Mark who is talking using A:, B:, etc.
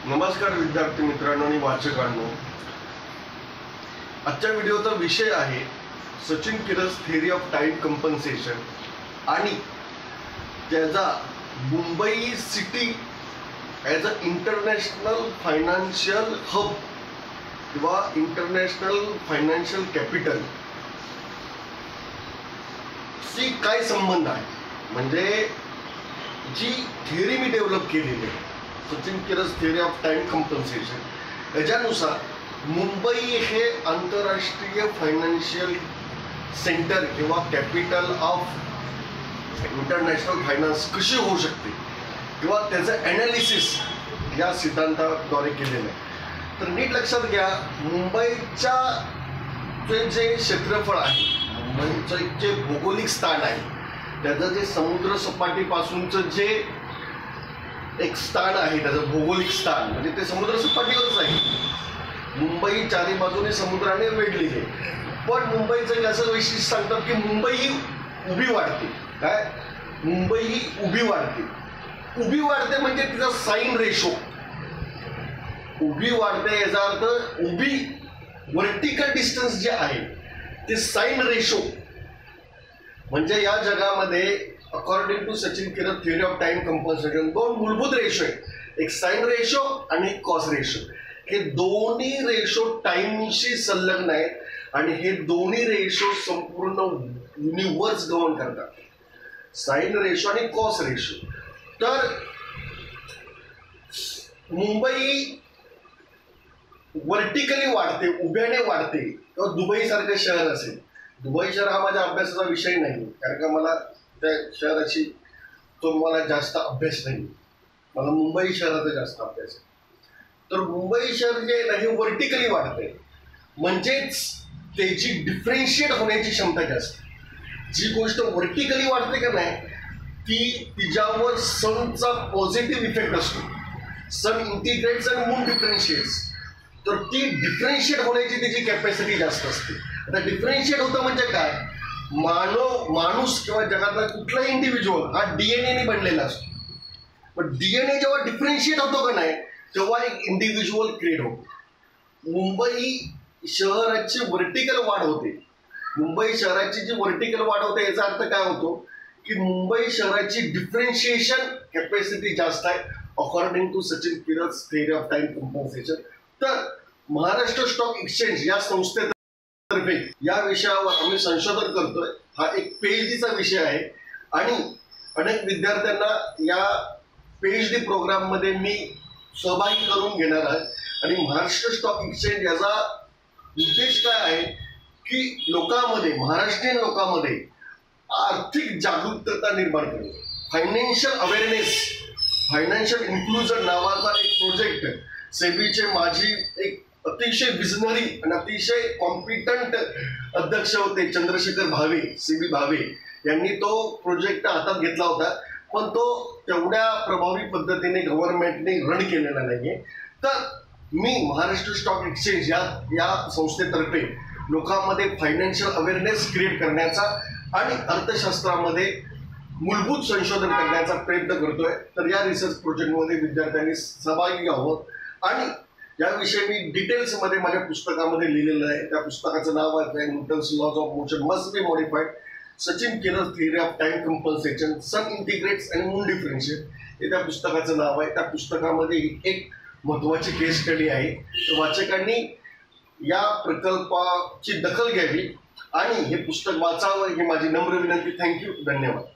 A: नमस्कार विद्यार्थी मित्रांनो आणि वाचकांनो, आजच्या व्हिडिओचा विषय आहे Sachin Kiras theory of time compensation आणि त्याचा Mumbai city as a international financial hub किंवा इंटरनॅशनल फायनान्शियल कॅपिटल शी काय संबंध आहे। म्हणजे जी थेरी मी डेव्हलप केलेली आहे Sachin Kiras theory of time compensation, याच्यानुसार मुंबई हे आंतरराष्ट्रीय फायनान्शियल सेंटर किंवा कॅपिटल ऑफ इंटरनॅशनल फायनान्स कशी होऊ शकते किंवा त्याचं ॲनालिसिस या सिद्धांताद्वारे केलेलं आहे। तर नीट लक्षात घ्या, मुंबईच्या जे क्षेत्रफळ आहे, मुंबईचं जे भौगोलिक स्थान आहे, त्याचं जे समुद्र सपाटीपासूनचं जे एक स्थान आहे, त्याचं भौगोलिक स्थान म्हणजे ते समुद्र सपाटीवरच आहे। मुंबई चारी बाजूने समुद्राने वेढलेली आहे, पण मुंबईचं असं वैशिष्ट्य सांगतात की मुंबई ही उभी वाढते। काय? मुंबई ही उभी वाढते। उभी वाढते म्हणजे तिचा साइन रेशो उभी वाढते, याचा अर्थ उभी व्हर्टिकल डिस्टन्स जे आहे ते साइन रेशो म्हणजे या जगामध्ये according to Sachin Kiras theory of time compensation दोन मूलभूत रेशो आहेत, एक साइन रेशो आणि एक कॉस रेशो। हे दोन्ही रेशो टाइमशी संलग्न आहेत आणि हे दोन्ही रेशो संपूर्ण युनिवर्स गव्हर्न करतात, साइन रेशो आणि कॉस रेशो। तर मुंबई व्हर्टिकली वाढते, उभ्याने वाढते। किंवा दुबई सारखं शहर असेल, दुबई शहर हा माझ्या अभ्यासाचा विषय नाही, कारण का मला त्या शहराची तो मला जास्त अभ्यास नाही, मला मुंबई शहराचा जास्त अभ्यास आहे। तर मुंबई शहर जे आहे हे व्हर्टिकली वाढते, म्हणजेच त्याची डिफरेन्शिएट होण्याची क्षमता जास्त। जी गोष्ट व्हर्टिकली वाढते का नाही, ती तिच्यावर सनचा पॉझिटिव्ह इफेक्ट असतो। सन इंटिग्रेट्स आणि मून डिफरेन्शिएट्स, तर ती डिफरेन्शिएट होण्याची त्याची कॅपॅसिटी जास्त असते। आता डिफरेन्शिएट होतं म्हणजे काय? माणूस किंवा जगातला कुठलाही इंडिव्हिज्युअल हा डीएनए बनलेला असतो, पण डीएनए जेव्हा डिफरेन्शिएट होतो का नाही तेव्हा एक इंडिव्हिज्युअल क्रिएट होतो। मुंबई शहराची व्हर्टिकल वाढ होते, मुंबई शहराची जी व्हर्टिकल वाढ होते याचा अर्थ काय होतो की मुंबई शहराची डिफरेन्शिएशन कॅपॅसिटी जास्त आहे according to Sachin Kiras theory of time compensation. तर महाराष्ट्र स्टॉक एक्सचेंज या संस्थेत या विषयावर आम्ही संशोधन करतोय। हा एक पीएचडीचा विषय आहे आणि अनेक विद्यार्थ्यांना या पीएचडी प्रोग्राम मध्ये मी सहभागी करून घेणार आहे। आणि महाराष्ट्र स्टॉक एक्सचेंज याचा उद्देश काय आहे की लोकांमध्ये, महाराष्ट्रीयन लोकांमध्ये आर्थिक जागरूकता निर्माण करणे, फायनान्शियल अवेअरनेस, फायनान्शियल इन्क्लुजन नावाचा एक प्रोजेक्ट सेबीचे माजी एक अतिशय विजनरी आणि अतिशय कॉम्पिटंट अध्यक्ष होते चंद्रशेखर भावे, सीबी भावे यांनी तो प्रोजेक्ट हातात घेतला होता, पण तो तेवढ्या प्रभावी पद्धतीने गव्हर्नमेंटने रन केलेला नाहीये। तर मी महाराष्ट्र स्टॉक एक्सचेंज या संस्थेतर्फे लोकांमध्ये फायनान्शियल अवेअरनेस क्रिएट करण्याचा आणि अर्थशास्त्रामध्ये मूलभूत संशोधन करण्याचा प्रयत्न करतोय। तर या रिसर्च प्रोजेक्टमध्ये विद्यार्थ्यांनी सहभागी व्हावं आणि याविषयी मी डिटेल्समध्ये माझ्या पुस्तकामध्ये लिहिलेलं आहे। त्या पुस्तकाचं नाव आहे Newton's laws of motion must be modified, Sachin Kiras theory of time compensation, sun integrates आणि मून डिफरेन्शिएट, हे त्या पुस्तकाचं नाव आहे। त्या पुस्तकामध्ये एक महत्त्वाची केस स्टडी आहे, तर वाचकांनी या प्रकल्पाची दखल घ्यावी आणि हे पुस्तक वाचावं ही माझी नम्र विनंती। थँक्यू, धन्यवाद।